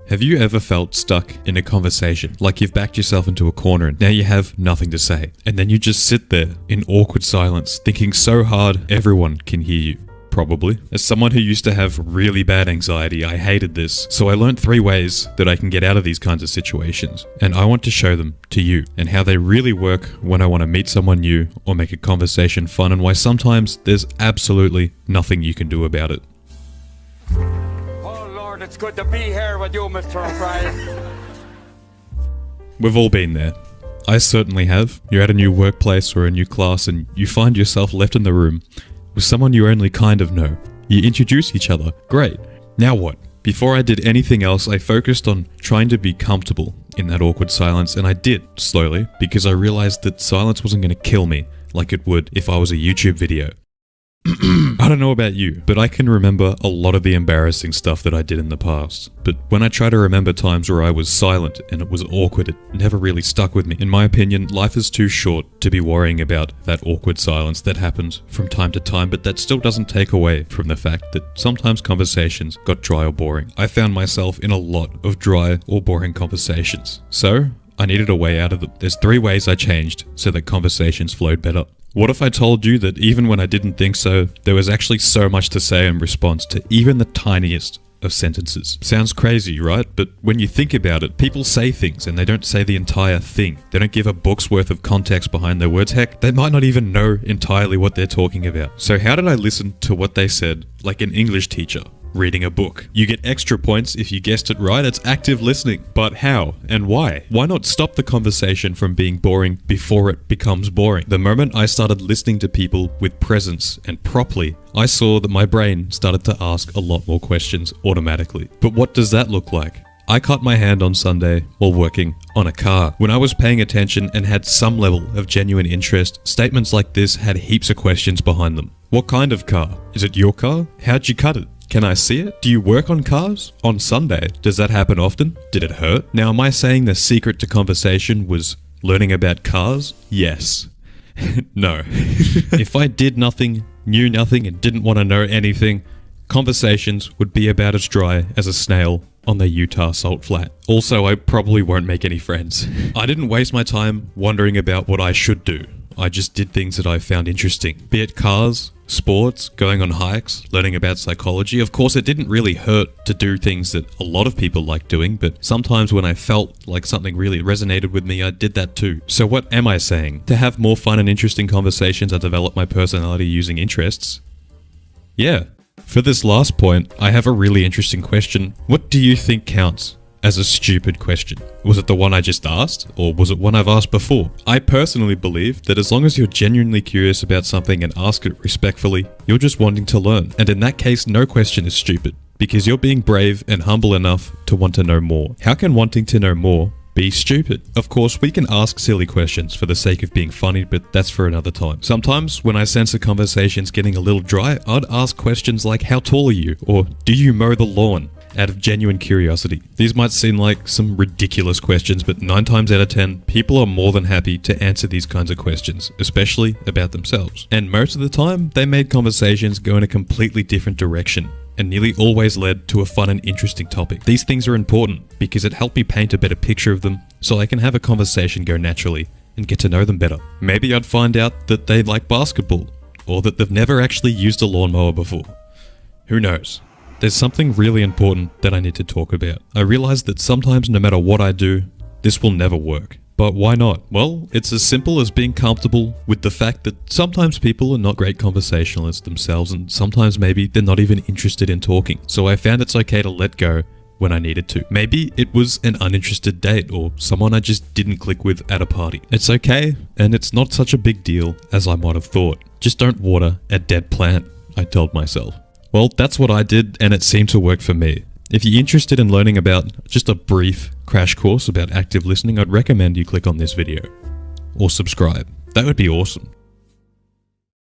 Have you ever felt stuck in a conversation, like you've backed yourself into a corner and now you have nothing to say, and then you just sit there in awkward silence, thinking so hard everyone can hear you? Probably. As someone who used to have really bad anxiety, I hated this, so I learned 3 ways that I can get out of these kinds of situations, and I want to show them to you, and how they really work when I want to meet someone new or make a conversation fun, and why sometimes there's absolutely nothing you can do about it. Oh Lord, it's good to be here with you, Mr. O'Brien. We've all been there. I certainly have. You're at a new workplace or a new class and you find yourself left in the room with someone you only kind of know. You introduce each other. Great. Now what? Before I did anything else, I focused on trying to be comfortable in that awkward silence, and I did, slowly, because I realized that silence wasn't going to kill me like it would if I was a YouTube video. I don't know about you, but I can remember a lot of the embarrassing stuff that I did in the past. But when I try to remember times where I was silent and it was awkward, it never really stuck with me. In my opinion, life is too short to be worrying about that awkward silence that happens from time to time, but that still doesn't take away from the fact that sometimes conversations got dry or boring. I found myself in a lot of dry or boring conversations. So, I needed a way out of them. There's 3 ways I changed so that conversations flowed better. What if I told you that even when I didn't think so, there was actually so much to say in response to even the tiniest of sentences? Sounds crazy, right? But when you think about it, people say things and they don't say the entire thing. They don't give a book's worth of context behind their words. Heck, they might not even know entirely what they're talking about. So how did I listen to what they said like an English teacher reading a book? You get extra points if you guessed it right. It's active listening. But how and why? Why not stop the conversation from being boring before it becomes boring? The moment I started listening to people with presence and properly, I saw that my brain started to ask a lot more questions automatically. But what does that look like? I cut my hand on Sunday while working on a car. When I was paying attention and had some level of genuine interest, statements like this had heaps of questions behind them. What kind of car? Is it your car? How'd you cut it? Can I see it? Do you work on cars? On Sunday? Does that happen often? Did it hurt? Now, am I saying the secret to conversation was learning about cars? Yes. No. If I did nothing, knew nothing, and didn't want to know anything, conversations would be about as dry as a snail on the Utah salt flat. Also, I probably won't make any friends. I didn't waste my time wondering about what I should do. I just did things that I found interesting. Be it cars, sports, going on hikes, learning about psychology. Of course, it didn't really hurt to do things that a lot of people like doing, but sometimes when I felt like something really resonated with me, I did that too. So what am I saying? To have more fun and interesting conversations and develop my personality using interests? Yeah. For this last point, I have a really interesting question. What do you think counts as a stupid question? Was it the one I just asked, or was it one I've asked before? I personally believe that as long as you're genuinely curious about something and ask it respectfully, you're just wanting to learn. And in that case, no question is stupid, because you're being brave and humble enough to want to know more. How can wanting to know more be stupid? Of course, we can ask silly questions for the sake of being funny, but that's for another time. Sometimes, when I sense a conversation's getting a little dry, I'd ask questions like, how tall are you? Or, do you mow the lawn? Out of genuine curiosity. These might seem like some ridiculous questions, but 9 times out of 10, people are more than happy to answer these kinds of questions, especially about themselves. And most of the time, they made conversations go in a completely different direction, and nearly always led to a fun and interesting topic. These things are important because it helped me paint a better picture of them so I can have a conversation go naturally and get to know them better. Maybe I'd find out that they like basketball, or that they've never actually used a lawnmower before. Who knows? There's something really important that I need to talk about. I realize that sometimes no matter what I do, this will never work. But why not? Well, it's as simple as being comfortable with the fact that sometimes people are not great conversationalists themselves, and sometimes maybe they're not even interested in talking. So I found it's okay to let go when I needed to. Maybe it was an uninterested date or someone I just didn't click with at a party. It's okay, and it's not such a big deal as I might have thought. Just don't water a dead plant, I told myself. Well, that's what I did, and it seemed to work for me. If you're interested in learning about just a brief crash course about active listening, I'd recommend you click on this video or subscribe. That would be awesome.